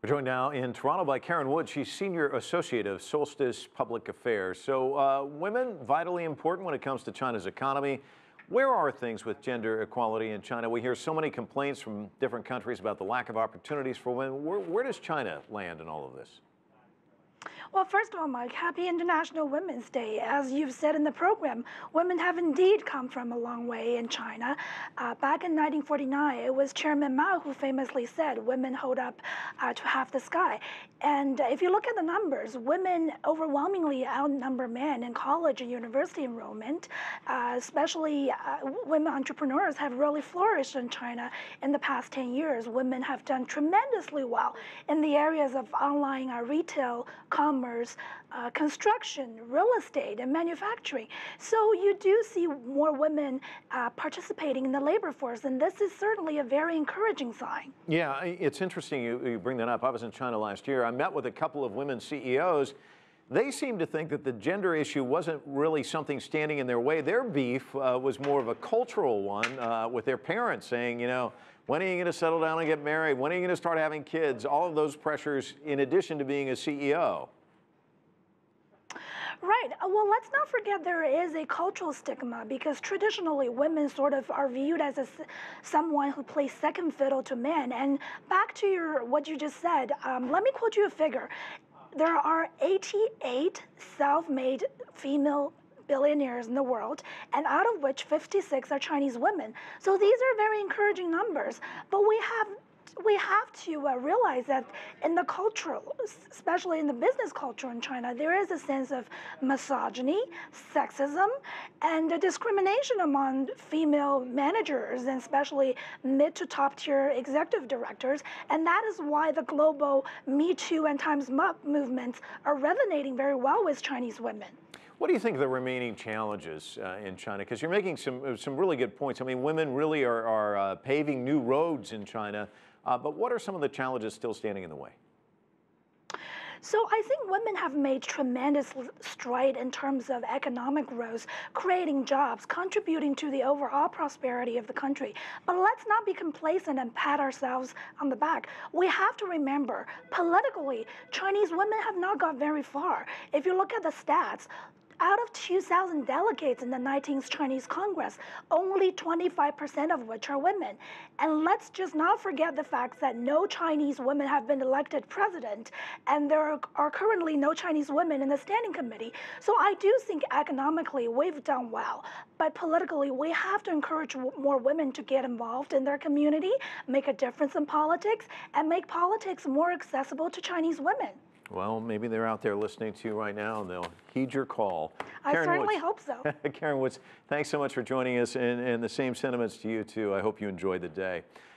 We're joined now in Toronto by Karen Wood. She's Senior Associate of Solstice Public Affairs. So women, vitally important when it comes to China's economy. Where are things with gender equality in China? We hear so many complaints from different countries about the lack of opportunities for women. Where does China land in all of this? Well, first of all, Mike, happy International Women's Day. As you've said in the program, women have indeed come from a long way in China. Back in 1949, it was Chairman Mao who famously said, women hold up to half the sky. And if you look at the numbers, women overwhelmingly outnumber men in college and university enrollment. Especially women entrepreneurs have really flourished in China in the past 10 years. Women have done tremendously well in the areas of online retail, commerce, construction, real estate, and manufacturing. So you do see more women participating in the labor force, and this is certainly a very encouraging sign. Yeah, it's interesting you bring that up. I was in China last year. I met with a couple of women CEOs. They seemed to think that the gender issue wasn't really something standing in their way. Their beef was more of a cultural one with their parents saying, you know, when are you going to settle down and get married? When are you going to start having kids? All of those pressures in addition to being a CEO. Right. Well, let's not forget there is a cultural stigma because traditionally women sort of are viewed as someone who plays second fiddle to men. And back to what you just said, let me quote you a figure. There are 88 self-made female billionaires in the world, and out of which 56 are Chinese women. So these are very encouraging numbers. But we have to realize that in the cultural, especially in the business culture in China, there is a sense of misogyny, sexism, and discrimination among female managers, and especially mid to top tier executive directors. And that is why the global Me Too and Time's Up movements are resonating very well with Chinese women. What do you think of the remaining challenges in China? Because you're making some really good points. I mean, women really are paving new roads in China. But what are some of the challenges still standing in the way? So I think women have made tremendous stride in terms of economic growth, creating jobs, contributing to the overall prosperity of the country. But let's not be complacent and pat ourselves on the back. We have to remember, politically, Chinese women have not got very far. If you look at the stats, out of 2,000 delegates in the 19th Chinese Congress, only 25% of which are women. And let's just not forget the fact that no Chinese women have been elected president, and there are currently no Chinese women in the standing committee. So I do think economically we've done well, but politically we have to encourage more women to get involved in their community, make a difference in politics, and make politics more accessible to Chinese women. Well, maybe they're out there listening to you right now and they'll heed your call. I certainly hope so. Karen Woods, thanks so much for joining us, and the same sentiments to you too. I hope you enjoy the day.